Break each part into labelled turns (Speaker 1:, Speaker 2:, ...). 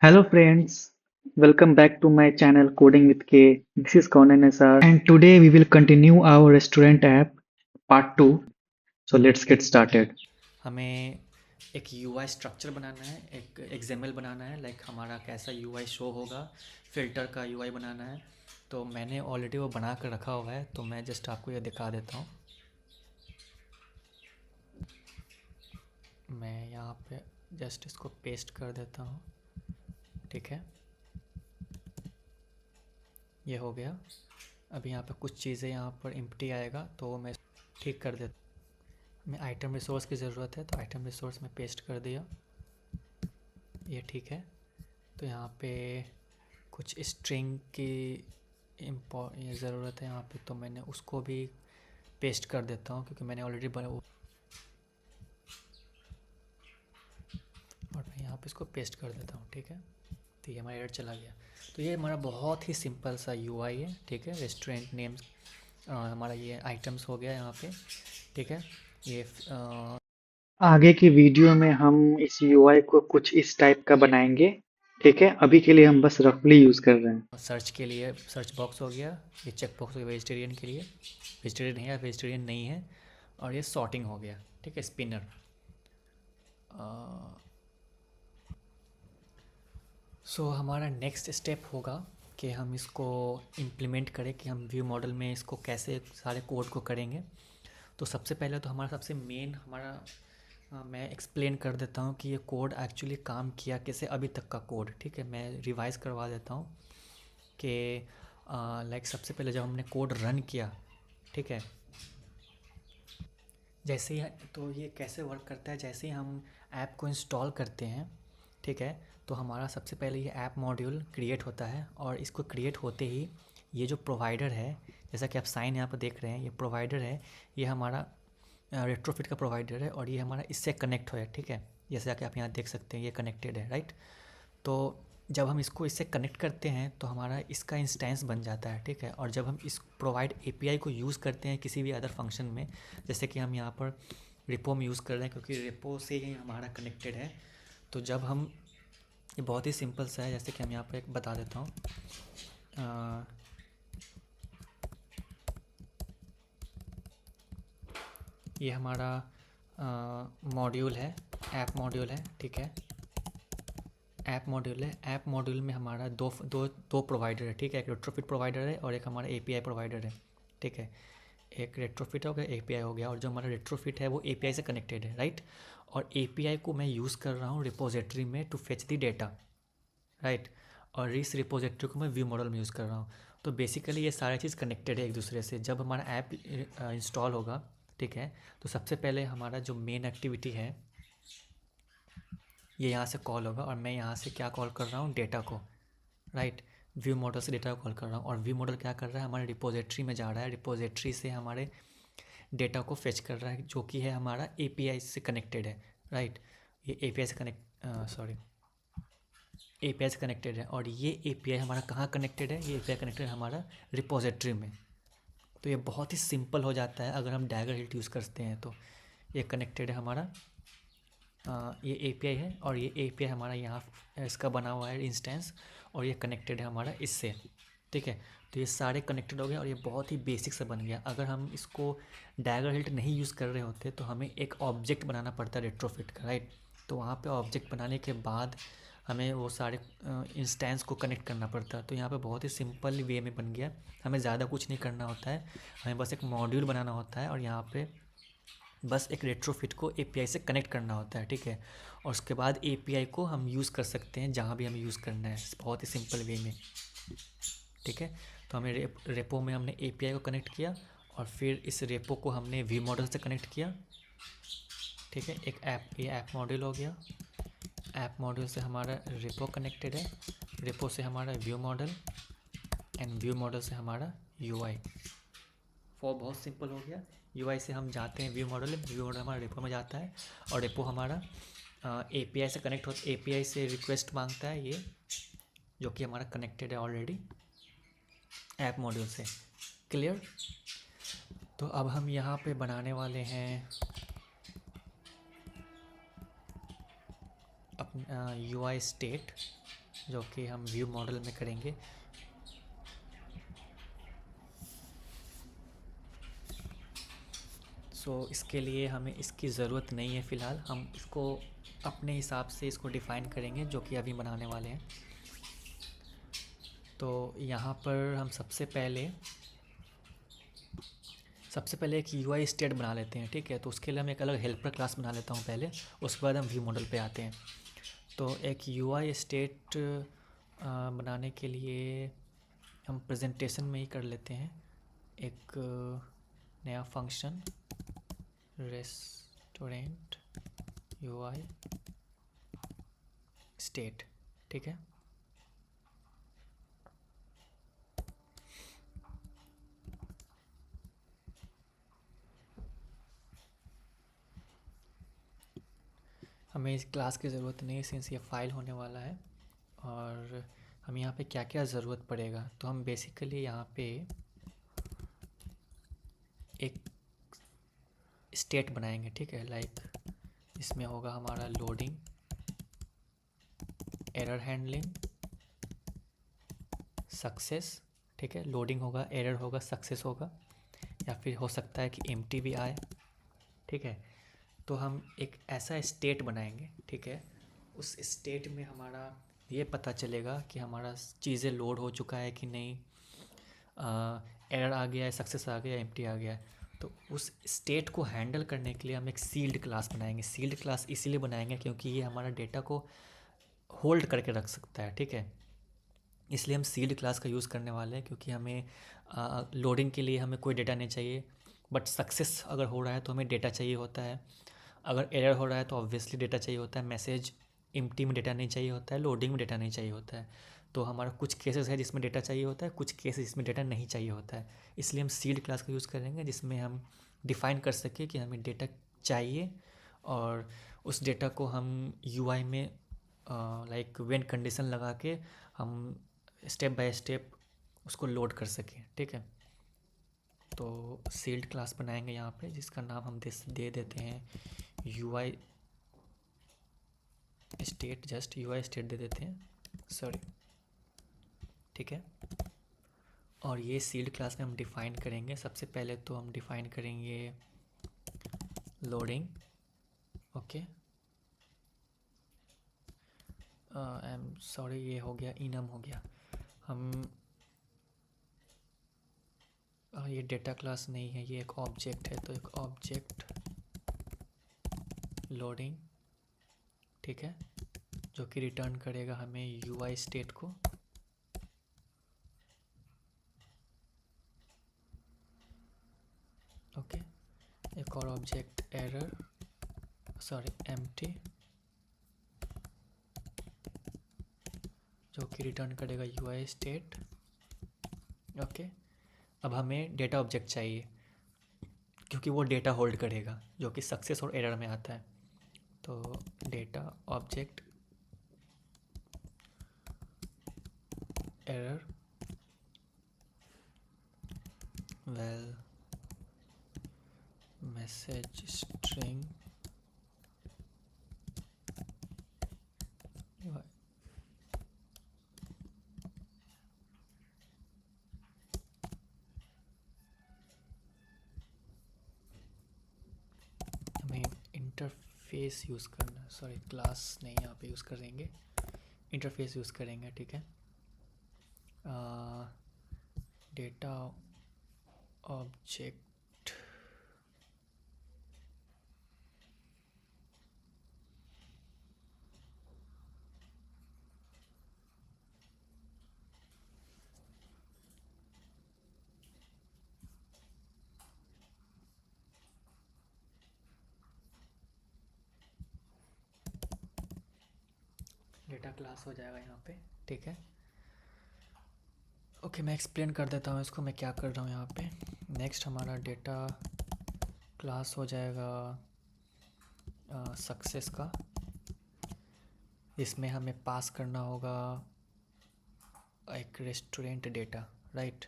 Speaker 1: Hello friends, welcome back to my channel Coding with K. This is Conan Nisar and today we will continue our restaurant app part 2. So let's get started.
Speaker 2: हमें एक UI structure बनाना है, एक XML बनाना है, like हमारा कैसा UI show होगा, filter का UI बनाना है। तो मैंने ऑलरेडी वो बना कर रखा हुआ है, तो मैं जस्ट आपको ये दिखा देता हूँ। मैं यहाँ पे जस्ट इसको पेस्ट कर देता हूँ। ठीक है, ये हो गया। अभी यहाँ पे कुछ चीज़ें यहाँ पर एम्प्टी आएगा, तो वो मैं ठीक कर देता हूँ। मैं आइटम रिसोर्स की ज़रूरत है, तो आइटम रिसोर्स में पेस्ट कर दिया। ये ठीक है। तो यहाँ पे कुछ स्ट्रिंग की ये ज़रूरत है यहाँ पे, तो मैंने उसको भी पेस्ट कर देता हूँ क्योंकि मैंने ऑलरेडी बना और मैं यहाँ पे इसको पेस्ट कर देता हूँ। ठीक है, तो ये हमारा एरर चला गया। तो ये हमारा बहुत ही सिंपल सा यूआई है। ठीक है, रेस्टोरेंट नेम्स हमारा ये आइटम्स हो गया यहाँ पे। ठीक है, ये
Speaker 1: आगे की वीडियो में हम इस UI को कुछ इस टाइप का बनाएंगे। ठीक है, अभी के लिए हम बस रफली यूज कर रहे हैं।
Speaker 2: सर्च के लिए सर्च बॉक्स हो गया, ये चेक बॉक्स हो गया वेजिटेरियन के लिए, वेजिटेरियन है या वेजिटेरियन नहीं है। और ये सॉर्टिंग हो गया। ठीक है, स्पिनर। सो हमारा नेक्स्ट स्टेप होगा कि हम इसको इम्प्लीमेंट करें, कि हम व्यू मॉडल में इसको कैसे सारे कोड को करेंगे। तो सबसे पहले तो हमारा सबसे मेन हमारा मैं एक्सप्लेन कर देता हूँ कि ये कोड एक्चुअली काम किया कैसे, अभी तक का कोड। ठीक है, मैं रिवाइज़ करवा देता हूँ कि लाइक सबसे पहले जब हमने कोड रन किया, ठीक है, जैसे ही तो ये कैसे वर्क करता है, जैसे ही हम ऐप को इंस्टॉल करते हैं, ठीक है, तो हमारा सबसे पहले ये ऐप मॉड्यूल क्रिएट होता है। और इसको क्रिएट होते ही ये जो प्रोवाइडर है, जैसा कि आप साइन यहाँ पर देख रहे हैं, ये प्रोवाइडर है, ये हमारा रेट्रोफिट का प्रोवाइडर है और ये हमारा इससे कनेक्ट हो है। ठीक है, जैसा कि आप यहाँ देख सकते हैं ये कनेक्टेड है, राइट। तो जब हम इसको इससे कनेक्ट करते हैं तो हमारा इसका इंस्टेंस बन जाता है। ठीक है, और जब हम इस प्रोवाइड एपीआई को यूज़ करते हैं किसी भी अदर फंक्शन में, जैसे कि हम यहाँ पर रिपो में यूज़ कर रहे हैं क्योंकि रिपो से ही हमारा कनेक्टेड है। तो जब हम ये बहुत ही सिंपल सा है, जैसे कि हम यहाँ पर एक बता देता हूँ। ये हमारा मॉड्यूल है, ऐप मॉड्यूल है। ठीक है, ऐप मॉड्यूल है। ऐप मॉड्यूल में हमारा दो दो दो प्रोवाइडर है। ठीक है, एक रेट्रोफिट प्रोवाइडर है और एक हमारा एपीआई प्रोवाइडर है। ठीक है, एक रेट्रोफिट हो गया, एपीआई हो गया। और जो हमारा रेट्रोफिट है वो एपीआई से कनेक्टेड है, राइट। और एपीआई को मैं यूज़ कर रहा हूँ रिपोजिटरी में to fetch the data, right. और इस रिपोजिटरी को मैं व्यू मॉडल में यूज़ कर रहा हूँ। तो बेसिकली ये सारी चीज़ कनेक्टेड है एक दूसरे से। जब हमारा ऐप इंस्टॉल होगा, ठीक है, तो सबसे पहले हमारा जो मेन एक्टिविटी है ये यहाँ से कॉल होगा और मैं यहाँ से क्या कॉल कर रहा हूँ, डेटा को, राइट। व्यू मॉडल से डेटा को कॉल कर रहा हूँ और व्यू मॉडल क्या कर रहा है, हमारे रिपोजिटरी में जा रहा है, रिपोजिटरी से हमारे डेटा को फेच कर रहा है जो कि है हमारा एपीआई से कनेक्टेड है, राइट। ये एपीआई से एपीआई से कनेक्टेड है। और ये एपीआई हमारा कहाँ कनेक्टेड है, ये एपीआई कनेक्टेड है हमारा रिपोजिटरी में। तो ये बहुत ही सिंपल हो जाता है अगर हम डैगर हिट यूज़ करते हैं। तो ये कनेक्टेड है हमारा, ये एपीआई है और ये एपीआई हमारा यहाँ इसका बना हुआ है इंस्टेंस, और ये कनेक्टेड है हमारा इससे। ठीक है, तो ये सारे कनेक्टेड हो गए और ये बहुत ही बेसिक सा बन गया। अगर हम इसको डैगर हिल्ट नहीं यूज़ कर रहे होते तो हमें एक ऑब्जेक्ट बनाना पड़ता है रेट्रोफिट का, राइट। तो वहाँ पे ऑब्जेक्ट बनाने के बाद हमें वो सारे इंस्टेंस को कनेक्ट करना पड़ता है। तो यहाँ पे बहुत ही सिंपल वे में बन गया। हमें ज़्यादा कुछ नहीं करना होता है, हमें बस एक मॉड्यूल बनाना होता है और यहाँ पे बस एक रेट्रोफिट को एपीआई से कनेक्ट करना होता है। ठीक है, और उसके बाद एपीआई को हम यूज़ कर सकते हैं जहाँ भी हमें यूज़ करना है, बहुत ही सिंपल वे में। ठीक है, तो हमें रेपो में हमने एपीआई को कनेक्ट किया और फिर इस रेपो को हमने वी मॉडल से कनेक्ट किया। ठीक है, एक ऐप, ये ऐप मॉड्यूल हो गया। ऐप मॉड्यूल से हमारा रेपो कनेक्टेड है, रेपो से हमारा view model, and view model से हमारा यूआई। वो बहुत सिंपल हो गया। यूआई से हम जाते हैं व्यू मॉडल, व्यू मॉडल हमारा रेपो में जाता है और रेपो हमारा एपीआई से कनेक्ट होता है, एपीआई से रिक्वेस्ट मांगता है ये, जो कि हमारा कनेक्टेड है ऑलरेडी ऐप मॉड्यूल से। क्लियर। तो अब हम यहाँ पे बनाने वाले हैं अपना यूआई स्टेट। जो कि हम व्यू मॉडल में करेंगे। इसके लिए हमें इसकी ज़रूरत नहीं है फ़िलहाल, हम इसको अपने हिसाब से इसको डिफ़ाइन करेंगे जो कि अभी बनाने वाले हैं। तो यहाँ पर हम सबसे पहले एक यूआई स्टेट बना लेते हैं, ठीक है। तो उसके लिए हम एक अलग हेल्पर क्लास बना लेता हूँ पहले, उसके बाद हम व्यू मॉडल पे आते हैं। तो एक यूआई स्टेट बनाने के लिए हम प्रेजेंटेशन में ही कर लेते हैं एक नया फंक्शन रेस्टोरेंट यूआई स्टेट, ठीक है। हमें इस क्लास की ज़रूरत नहीं है सिंस ये फाइल होने वाला है। और हम यहाँ पे क्या क्या ज़रूरत पड़ेगा, तो हम बेसिकली यहाँ पे एक स्टेट बनाएंगे, ठीक है। लाइक इसमें होगा हमारा लोडिंग, एरर हैंडलिंग, सक्सेस, ठीक है। लोडिंग होगा, एरर होगा, सक्सेस होगा, या फिर हो सकता है कि एम्प्टी भी आए, ठीक है। तो हम एक ऐसा स्टेट बनाएंगे, ठीक है। उस स्टेट में हमारा ये पता चलेगा कि हमारा चीज़ें लोड हो चुका है कि नहीं, एरर आ गया है, सक्सेस आ गया, एम्प्टी आ गया है। तो उस स्टेट को हैंडल करने के लिए हम एक सील्ड क्लास बनाएंगे। सील्ड क्लास इसीलिए बनाएंगे क्योंकि ये हमारा डेटा को होल्ड करके रख सकता है, ठीक है। इसलिए हम सील्ड क्लास का यूज़ करने वाले हैं, क्योंकि हमें लोडिंग के लिए हमें कोई डेटा नहीं चाहिए, बट सक्सेस अगर हो रहा है तो हमें डेटा चाहिए होता है। अगर एरर हो रहा है तो ऑब्वियसली डेटा चाहिए होता है। मैसेज एम्प्टी में डेटा नहीं चाहिए होता है, लोडिंग में डेटा नहीं चाहिए होता है। तो हमारा कुछ केसेस है जिसमें डेटा चाहिए होता है, कुछ केसेस जिसमें डेटा नहीं चाहिए होता है। इसलिए हम सील्ड क्लास का यूज़ करेंगे जिसमें हम डिफ़ाइन कर सकें कि हमें डेटा चाहिए, और उस डेटा को हम यूआई में लाइक व्हेन कंडीशन लगा के हम स्टेप बाय स्टेप उसको लोड कर सकें, ठीक है। तो सील्ड क्लास बनाएंगे यहाँ पे, जिसका नाम हम दे देते हैं UI state, just UI state दे देते हैं, सॉरी, ठीक है। और ये सील्ड क्लास में हम डिफ़ाइन करेंगे, सबसे पहले तो हम डिफ़ाइन करेंगे loading, okay. I am sorry, ये हो गया इनम हो गया। हम ये डेटा क्लास नहीं है, ये एक ऑब्जेक्ट है, तो एक ऑब्जेक्ट लोडिंग, ठीक है, जो कि रिटर्न करेगा हमें यूआई स्टेट को। ओके, एक और ऑब्जेक्ट एरर, सॉरी एम्प्टी, जो कि रिटर्न करेगा यूआई स्टेट, ओके। अब हमें डेटा ऑब्जेक्ट चाहिए क्योंकि वो डेटा होल्ड करेगा, जो कि सक्सेस और एरर में आता है। तो data object error well message string हमें इंटरफेस यूज़ करना, सॉरी क्लास नहीं यहाँ पे यूज़ करेंगे, इंटरफेस यूज़ करेंगे, ठीक है। डेटा ऑब्जेक्ट डेटा क्लास हो जाएगा यहाँ पे, ठीक है। ओके, मैं एक्सप्लेन कर देता हूँ इसको, मैं क्या कर रहा हूँ यहाँ पे। नेक्स्ट हमारा डेटा क्लास हो जाएगा सक्सेस का। इसमें हमें पास करना होगा एक रेस्टोरेंट डेटा, राइट।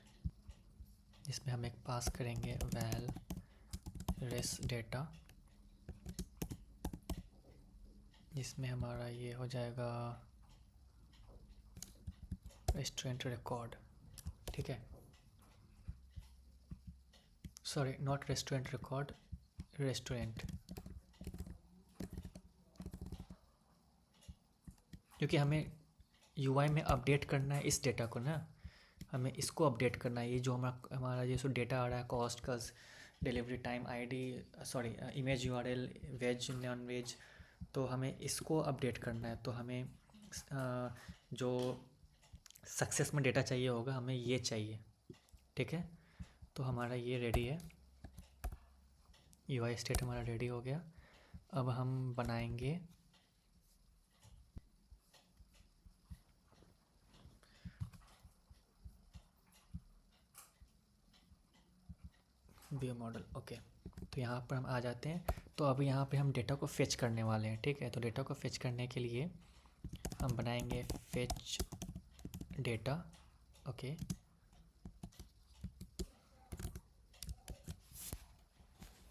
Speaker 2: इसमें हम एक पास करेंगे वैल रेस डेटा, जिसमें हमारा ये हो जाएगा रेस्टोरेंट रिकॉर्ड, ठीक है, sorry not restaurant record, restaurant, क्योंकि हमें यूआई में अपडेट करना है इस डेटा को ना, हमें इसको अपडेट करना है। ये जो हमारा ये जो डेटा आ रहा है, कॉस्ट का, delivery time, ID, sorry image URL, veg non veg, तो हमें इसको अपडेट करना है। तो हमें जो सक्सेस में डेटा चाहिए होगा, हमें ये चाहिए, ठीक है। तो हमारा ये रेडी है, यूआई स्टेट हमारा रेडी हो गया। अब हम बनाएंगे व्यू मॉडल, ओके। तो यहाँ पर हम आ जाते हैं। तो अब यहाँ पे हम डेटा को फेच करने वाले हैं, ठीक है। तो डेटा को फेच करने के लिए हम बनाएंगे फेच डेटा, ओके।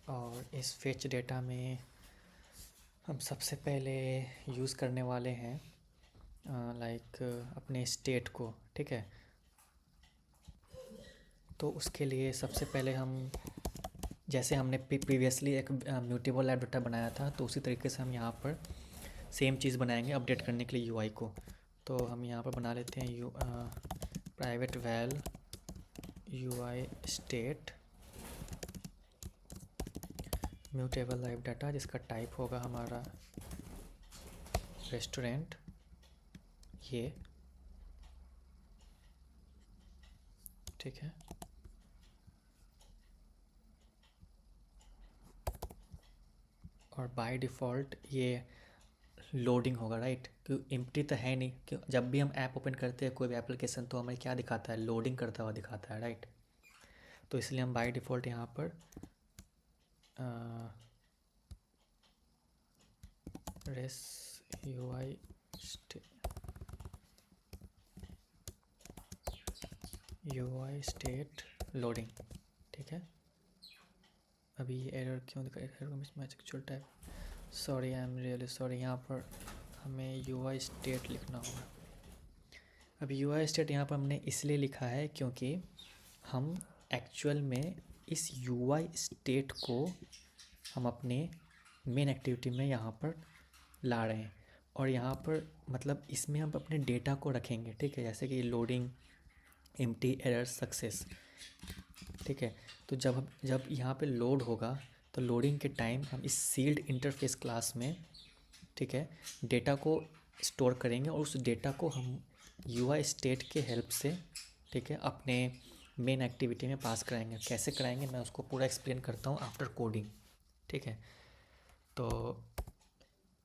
Speaker 2: और इस फेच डेटा में हम सबसे पहले यूज़ करने वाले हैं लाइक अपने स्टेट को, ठीक है। तो उसके लिए सबसे पहले हम, जैसे हमने प्रीवियसली एक म्यूटेबल ऐप डेटा बनाया था, तो उसी तरीके से हम यहाँ पर सेम चीज़ बनाएंगे अपडेट करने के लिए यूआई को। तो हम यहाँ पर बना लेते हैं private val UI state mutable live data, जिसका टाइप होगा हमारा रेस्टोरेंट, ये, ठीक है। और बाय डिफ़ॉल्ट ये लोडिंग होगा, राइट, क्योंकि एम्प्टी तो है नहीं। क्यों, जब भी हम ऐप ओपन करते हैं कोई भी एप्लीकेशन, तो हमें क्या दिखाता है, लोडिंग करता हुआ दिखाता है, राइट। तो इसलिए हम बाय डिफ़ॉल्ट यहाँ पर रेस यूआई स्टेट लोडिंग, ठीक है। अभी ये एरर क्यों दिखा, error mismatch actual type, sorry I am really sorry. यहाँ पर हमें यूआई स्टेट लिखना होगा। अभी यूआई स्टेट यहाँ पर हमने इसलिए लिखा है क्योंकि हम एक्चुअल में इस यूआई स्टेट को हम अपने मेन एक्टिविटी में यहाँ पर ला रहे हैं। और यहाँ पर मतलब इसमें हम अपने डेटा को रखेंगे, ठीक है, जैसे कि लोडिंग, एम्प्टी, एरर, सक्सेस, ठीक है। तो जब यहाँ पे लोड होगा, तो लोडिंग के टाइम हम इस सील्ड इंटरफेस क्लास में, ठीक है, डेटा को स्टोर करेंगे और उस डेटा को हम यूआई स्टेट के हेल्प से, ठीक है, अपने मेन एक्टिविटी में पास कराएंगे। कैसे कराएंगे मैं उसको पूरा एक्सप्लेन करता हूँ आफ्टर कोडिंग, ठीक है। तो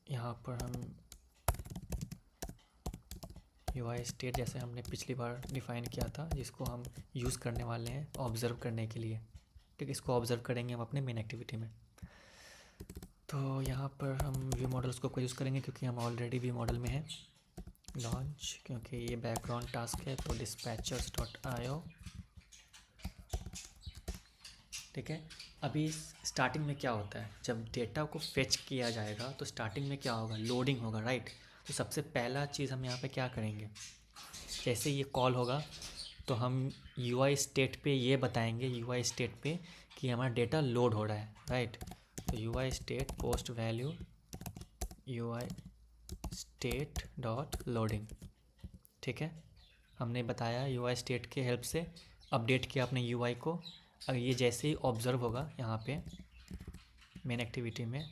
Speaker 2: यहाँ पर हम यूआई स्टेट जैसे हमने पिछली बार डिफ़ाइन किया था, जिसको हम यूज़ करने वाले हैं ऑब्ज़र्व करने के लिए, ठीक है। इसको ऑब्ज़र्व करेंगे हम अपने मेन एक्टिविटी में। तो यहाँ पर हम व्यू मॉडल्स को यूज़ करेंगे क्योंकि हम ऑलरेडी व्यू मॉडल में हैं। लॉन्च, क्योंकि ये बैकग्राउंड टास्क है, तो dispatchers.io, ठीक है। अभी स्टार्टिंग में क्या होता है, जब डेटा को फेच किया जाएगा तो स्टार्टिंग में क्या होगा, लोडिंग होगा, राइट। तो सबसे पहला चीज़ हम यहाँ पे क्या करेंगे, जैसे ये कॉल होगा तो हम यूआई स्टेट पे ये बताएंगे, यूआई स्टेट पे, कि हमारा डेटा लोड हो रहा है, राइट। तो UI state post value UI state dot loading, ठीक है। हमने बताया यूआई स्टेट के हेल्प से अपडेट किया अपने यूआई को। अब ये जैसे ही ऑब्ज़र्व होगा यहाँ पे मेन एक्टिविटी में,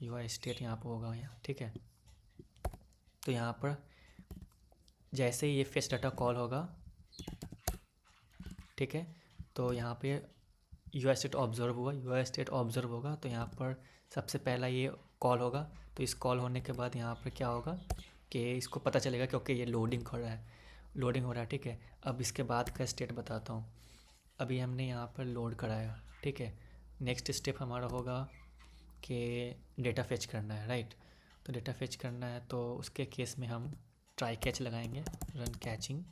Speaker 2: यूआई स्टेट यहाँ पर होगा यहाँ, ठीक है। तो यहाँ पर जैसे ही ये फेच डाटा कॉल होगा, ठीक है, तो यहाँ पे यूआई स्टेट ऑब्ज़र्व हुआ, यूआई स्टेट ऑब्ज़र्व होगा, तो यहाँ पर सबसे पहला ये कॉल होगा। तो इस कॉल होने के बाद यहाँ पर क्या होगा कि इसको पता चलेगा क्योंकि ये लोडिंग हो रहा है, लोडिंग हो रहा है, ठीक है। अब इसके बाद का स्टेट बताता हूँ। अभी हमने यहाँ पर लोड कराया, ठीक है। नेक्स्ट स्टेप हमारा होगा कि डेटा फेच करना है, राइट। तो डेटा फेच करना है, तो उसके केस में हम ट्राई कैच लगाएंगे, run catching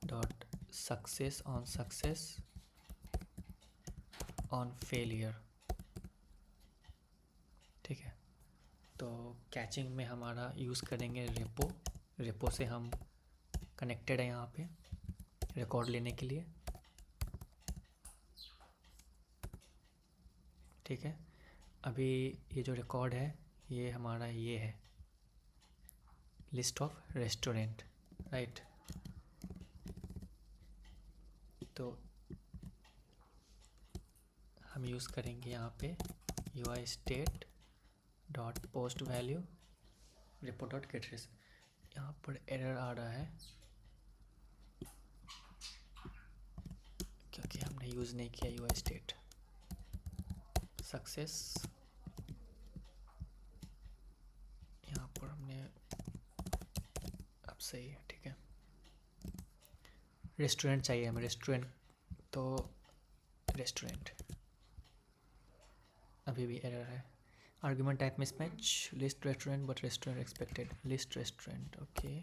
Speaker 2: dot success on failure, ठीक है। तो कैचिंग में हमारा यूज़ करेंगे रेपो रेपो से हम कनेक्टेड है यहाँ पे रिकॉर्ड लेने के लिए, ठीक है। अभी ये जो रिकॉर्ड है ये हमारा ये है लिस्ट ऑफ रेस्टोरेंट, राइट। तो हम यूज़ करेंगे यहाँ पे UI state dot post value report dot gate. यहाँ पर एरर आ रहा है क्योंकि हमने यूज़ नहीं किया UI state सक्सेस। यहाँ पर हमने, अब सही है, ठीक है। रेस्टोरेंट चाहिए हमें, रेस्टोरेंट, तो रेस्टोरेंट अभी भी एरर है। Argument type mismatch, list restaurant but restaurant expected, list restaurant, okay.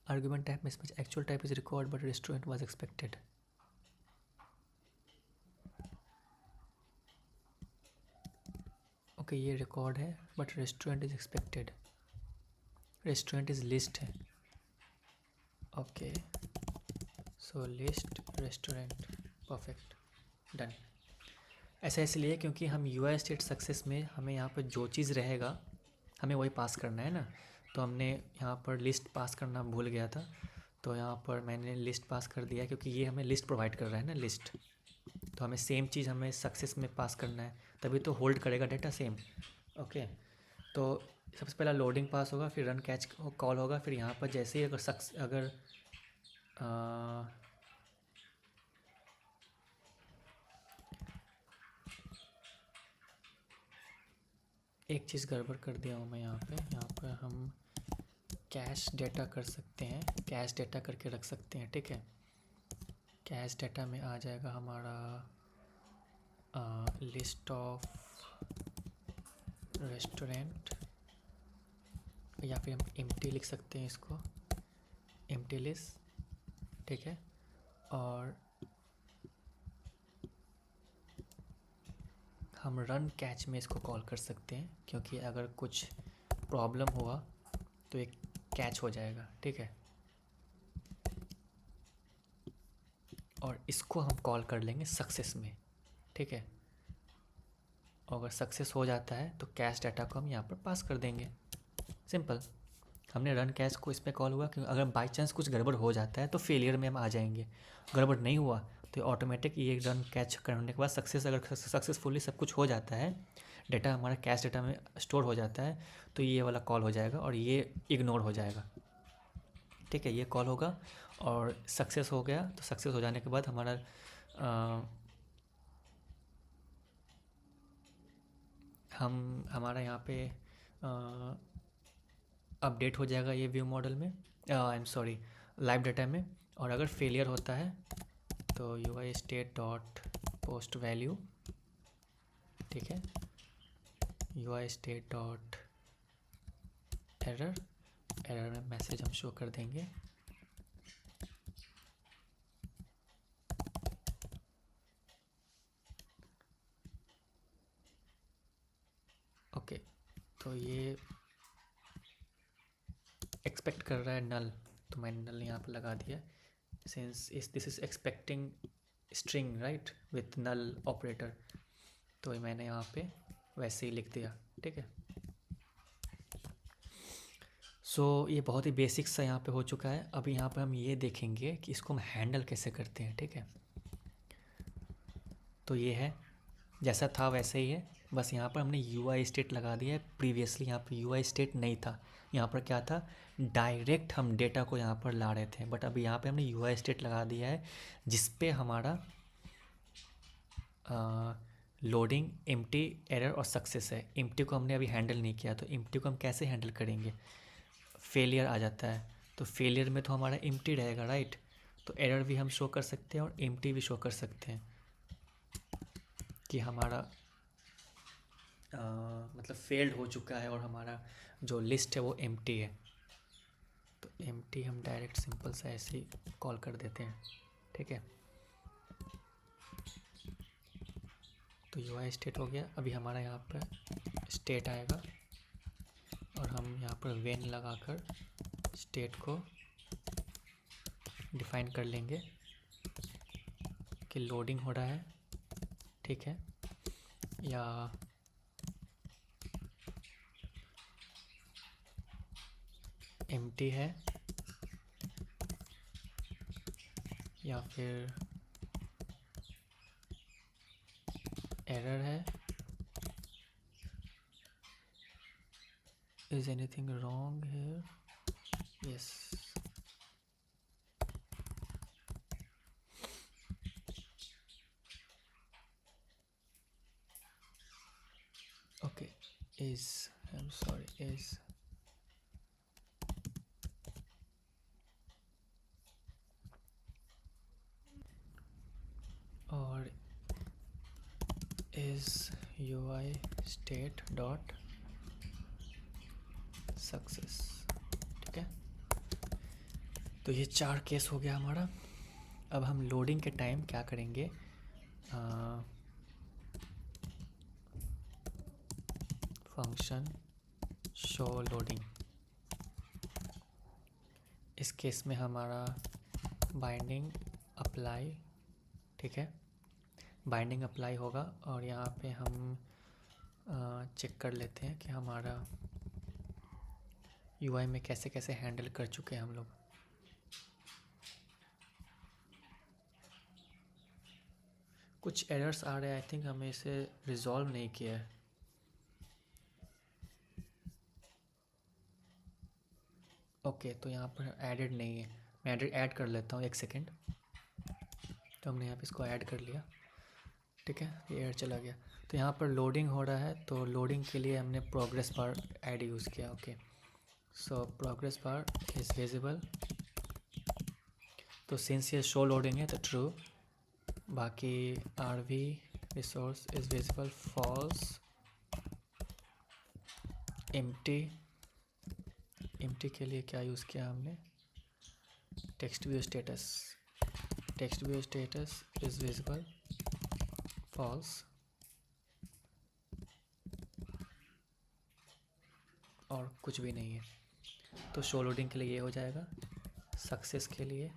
Speaker 2: Argument type mismatch, actual type is record but restaurant was expected. Okay, ये रिकॉर्ड है but restaurant is expected, restaurant is list है, okay. सो list restaurant, perfect, done. ऐसा इसलिए क्योंकि हम UI state success में हमें यहाँ पर जो चीज़ रहेगा हमें वही पास करना है ना। तो हमने यहाँ पर लिस्ट पास करना भूल गया था, तो यहाँ पर मैंने लिस्ट पास कर दिया क्योंकि ये हमें लिस्ट प्रोवाइड कर रहा है ना, लिस्ट। तो हमें सेम चीज़ हमें सक्सेस में पास करना है, तभी तो होल्ड करेगा डेटा सेम, ओके। तो सबसे पहला लोडिंग पास होगा, फिर रन कैच कॉल होगा, फिर यहाँ पर जैसे ही अगर एक चीज़ गड़बड़ कर दिया हूँ मैं यहाँ पे हम कैश डेटा कर सकते हैं, कैश डेटा करके रख सकते हैं, ठीक है। कैश डेटा में आ जाएगा हमारा लिस्ट ऑफ रेस्टोरेंट, या फिर हम एम्प्टी लिख सकते हैं इसको, एम्प्टी लिस्ट, ठीक है। और हम रन कैच में इसको कॉल कर सकते हैं क्योंकि अगर कुछ प्रॉब्लम हुआ तो एक कैच हो जाएगा, ठीक है। और इसको हम कॉल कर लेंगे सक्सेस में, ठीक है। अगर सक्सेस हो जाता है तो कैश डाटा को हम यहाँ पर पास कर देंगे, सिंपल। हमने रन कैश को इस पर कॉल हुआ क्योंकि अगर बाई चांस कुछ गड़बड़ हो जाता है तो फेलियर में हम आ जाएंगे। गड़बड़ नहीं हुआ तो ऑटोमेटिक ये रन कैच करने के बाद सक्सेस, अगर सक्सेसफुली सब कुछ हो जाता है, डेटा हमारा कैश डेटा में स्टोर हो जाता है, तो ये वाला कॉल हो जाएगा और ये इग्नोर हो जाएगा, ठीक है। ये कॉल होगा और सक्सेस हो गया, तो सक्सेस हो जाने के बाद हमारा हमारा यहाँ पे अपडेट हो जाएगा ये व्यू मॉडल में, I am sorry, live data में। और अगर फेलियर होता है तो UI state dot post value, ठीक है, UI state dot error, error में मैसेज हम शो कर देंगे, ओके। तो ये एक्सपेक्ट कर रहा है नल, तो मैंने नल यहाँ पर लगा दिया, since this is expecting string right with null operator, तो मैंने यहाँ पे वैसे ही लिख दिया, ठीक है। सो ये बहुत ही बेसिक सा यहाँ पे हो चुका है। अभी यहाँ पे हम ये देखेंगे कि इसको हम हैंडल कैसे करते हैं, ठीक है। तो ये है, जैसा था वैसे ही है, बस यहाँ पर हमने UI स्टेट लगा दिया है। प्रीवियसली यहाँ पर UI स्टेट नहीं था, यहाँ पर क्या था, डायरेक्ट हम डेटा को यहाँ पर ला रहे थे, बट अभी यहाँ पे हमने UI स्टेट लगा दिया है जिस पे हमारा लोडिंग, एम्प्टी, एरर और सक्सेस है। एम्प्टी को हमने अभी हैंडल नहीं किया, तो एम्प्टी को हम कैसे हैंडल करेंगे, फेलियर आ जाता है तो फेलियर में तो हमारा एम्प्टी रहेगा, राइट। तो एरर भी हम शो कर सकते हैं और एम्प्टी भी शो कर सकते हैं कि हमारा मतलब फेल्ड हो चुका है और हमारा जो लिस्ट है वो एम्प्टी है। तो एम्प्टी हम डायरेक्ट सिंपल सा ऐसे ही कॉल कर देते हैं, ठीक है। तो UI स्टेट हो गया। अभी हमारा यहाँ पर स्टेट आएगा और हम यहाँ पर वेन लगाकर स्टेट को डिफाइन कर लेंगे कि लोडिंग हो रहा है, ठीक है, या एम्प्टी है, या फिर एरर है, is anything wrong here, yes, okay, is, I am sorry, is, और is UI state dot success, ठीक है। तो ये 4 केस हो गया हमारा। अब हम लोडिंग के टाइम क्या करेंगे, फंक्शन शो लोडिंग, इस केस में हमारा बाइंडिंग अप्लाई, ठीक है, बाइंडिंग अप्लाई होगा और यहाँ पे हम चेक कर लेते हैं कि हमारा UI में कैसे कैसे हैंडल कर चुके हैं हम लोग। कुछ एरर्स आ रहे हैं, आई थिंक हमें इसे रिजॉल्व नहीं किया है। ओके, तो यहाँ पर एडेड नहीं है, मैं ऐड कर लेता हूँ, 1 सेकेंड। तो हमने यहाँ पे इसको ऐड कर लिया, ठीक है, ये ऐड चला गया। तो यहाँ पर लोडिंग हो रहा है, तो लोडिंग के लिए हमने प्रोग्रेस बार ऐड यूज़ किया। Okay, so progress bar is visible, तो सिंस ये शो लोडिंग है तो ट्रू, बाकी RV resource is visible false, empty, empty के लिए क्या यूज़ किया हमने, text view status, text view status is visible false, और कुछ भी नहीं है। तो शो लोडिंग के लिए ये हो जाएगा। सक्सेस के लिए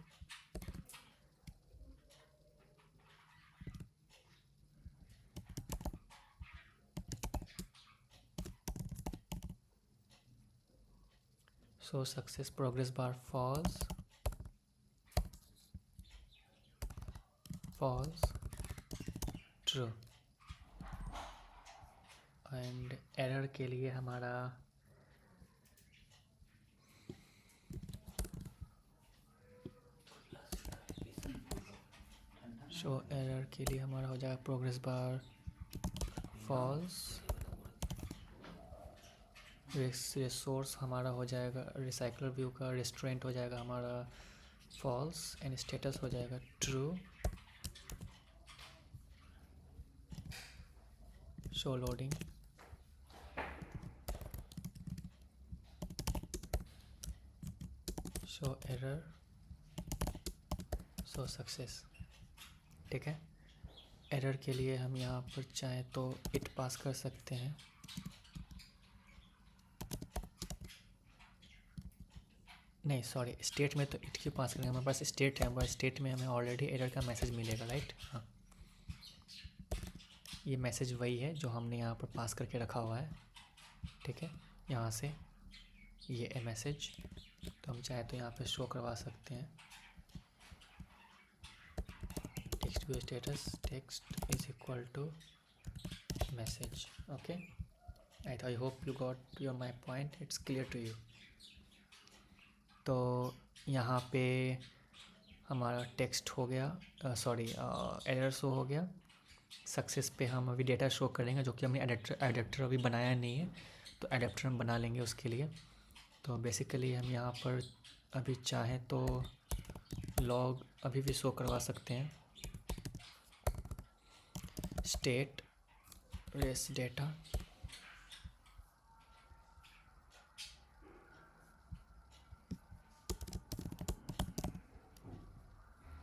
Speaker 2: show success progress bar false, false, true, and error के लिए हमारा शो एरर के लिए हमारा हो जाएगा प्रोग्रेस बार फॉल्स, रिसोर्स हमारा हो जाएगा रिसाइकलर व्यू का रेस्टोरेंट हो जाएगा हमारा फॉल्स, एंड स्टेटस हो जाएगा true. Show loading, show error, show success, ठीक है। एरर के लिए हम यहाँ पर चाहें तो इट पास कर सकते हैं, नहीं सॉरी, स्टेट में तो इट क्यों पास करेंगे, हमारे पास स्टेट है, हमारे स्टेट में हमें ऑलरेडी एरर का मैसेज मिलेगा, राइट। हाँ, ये मैसेज वही है जो हमने यहाँ पर पास करके रखा हुआ है, ठीक है, यहाँ से ये मैसेज, तो हम चाहे तो यहाँ पे शो करवा सकते हैं, text view status text is equal to message. Okay, I hope you got your my point, it's clear to you. तो यहाँ पे हमारा टेक्स्ट हो गया, सॉरी एरर शो हो गया। सक्सेस पे हम अभी डेटा शो करेंगे, जो कि हमने एडेप्टर अभी बनाया नहीं है, तो एडेप्टर हम बना लेंगे उसके लिए। तो बेसिकली हम यहाँ पर अभी चाहें तो लॉग अभी भी शो करवा सकते हैं, स्टेट रेस डेटा,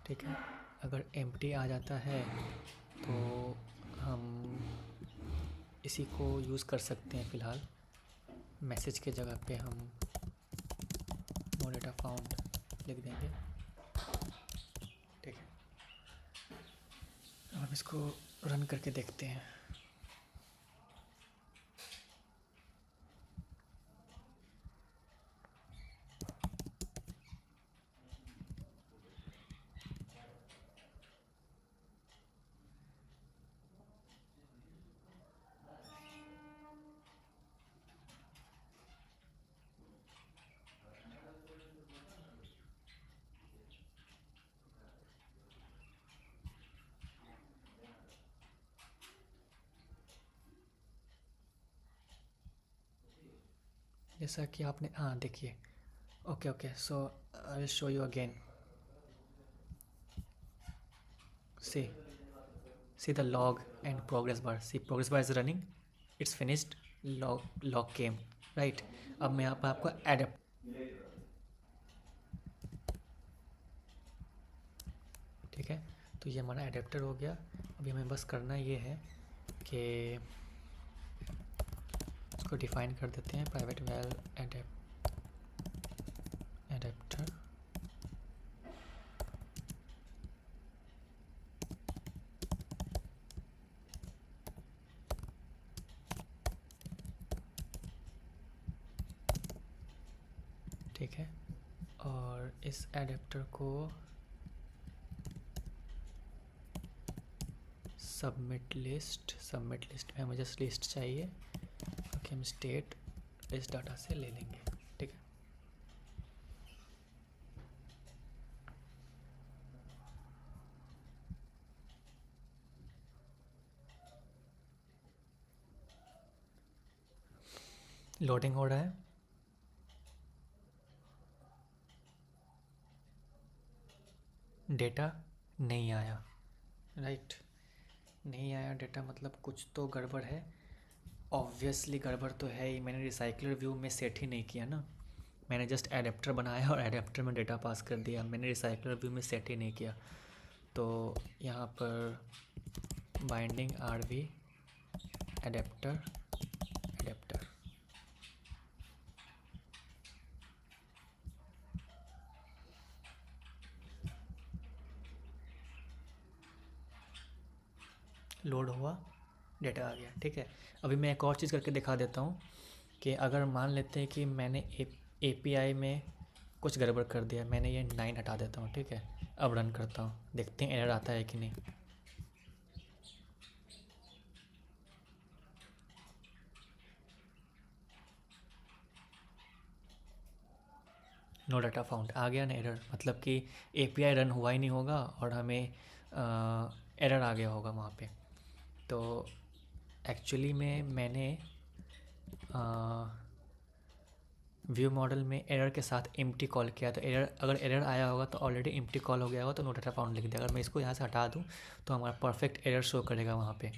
Speaker 2: ठीक है। अगर एम्प्टी आ जाता है तो हम इसी को यूज़ कर सकते हैं फ़िलहाल। मैसेज के जगह पे हम नो डेटा फाउंड लिख देंगे, ठीक है। अब हम इसको रन करके देखते हैं। जैसा कि आपने, हाँ देखिए, okay, so I will show you again. see the log and progress bar. See, progress bar is running, it's finished, log came, right? अब मैं यहाँ पर आपको एडेप्ट, ठीक है। तो ये हमारा एडेप्टर हो गया। अभी हमें बस करना ये है कि इसको डिफाइन कर देते हैं, प्राइवेट वेल एडेप्टर, ठीक है। और इस एडेप्टर को सबमिट लिस्ट में हमें जस्ट लिस्ट चाहिए, क्योंकि हम स्टेट इस डाटा से ले लेंगे, ठीक है। लोडिंग हो रहा है। डेटा नहीं आया, राइट, नहीं आया डेटा, मतलब कुछ तो गड़बड़ है। ऑब्वियसली गड़बड़ तो है ही, मैंने रिसाइकलर व्यू में सेट ही नहीं किया ना। मैंने जस्ट एडेप्टर बनाया और एडेप्टर में डेटा पास कर दिया, मैंने रिसाइकलर व्यू में सेट ही नहीं किया। तो यहाँ पर बाइंडिंग आरवी एडेप्टर, लोड हुआ, डेटा आ गया, ठीक है। अभी मैं एक और चीज़ करके दिखा देता हूँ कि अगर मान लेते हैं कि मैंने API में कुछ गड़बड़ कर दिया, मैंने ये 9 हटा देता हूँ, ठीक है। अब रन करता हूँ, देखते हैं एरर आता है कि नहीं। नो डाटा फाउंड आ गया ना एरर, मतलब कि API रन हुआ ही नहीं होगा और हमें एरर आ गया होगा वहाँ पे। तो एक्चुअली में मैंने व्यू मॉडल में एरर के साथ एम्प्टी कॉल किया, तो अगर एरर आया होगा तो ऑलरेडी एम्प्टी कॉल हो गया होगा, तो नो डाटा फाउंड लिख दिया। अगर मैं इसको यहाँ से हटा दूँ तो हमारा परफेक्ट एरर शो करेगा वहाँ पे।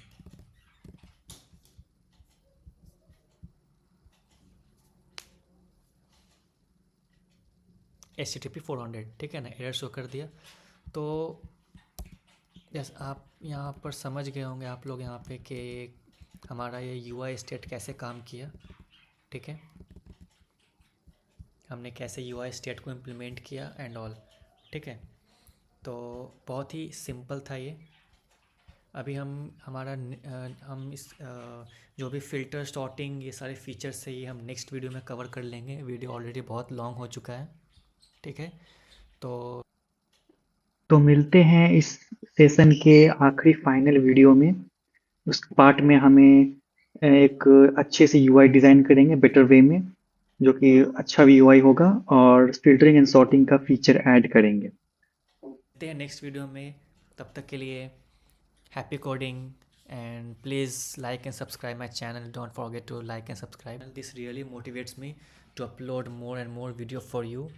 Speaker 2: HTTP 400, ठीक है ना, एरर शो कर दिया। तो यस, आप यहाँ पर समझ गए होंगे आप लोग यहाँ पे कि हमारा ये UI स्टेट कैसे काम किया, ठीक है। हमने कैसे UI स्टेट को इम्प्लीमेंट किया एंड ऑल, ठीक है। तो बहुत ही सिंपल था ये। अभी हम इस जो भी फ़िल्टर, सॉर्टिंग, ये सारे फीचर्स है, ये हम नेक्स्ट वीडियो में कवर कर लेंगे। वीडियो ऑलरेडी बहुत लॉन्ग हो चुका है, ठीक है।
Speaker 1: तो मिलते हैं इस सेशन के आखिरी फाइनल वीडियो में। उस पार्ट में हमें एक अच्छे से यूआई डिज़ाइन करेंगे बेटर वे में, जो कि अच्छा भी यूआई होगा, और फिल्टरिंग एंड सॉर्टिंग का फीचर ऐड करेंगे।
Speaker 2: मिलते हैं नेक्स्ट वीडियो में, तब तक के लिए happy coding, and please like and subscribe my channel. Don't forget to like and subscribe. This really motivates me to upload more and more video for you.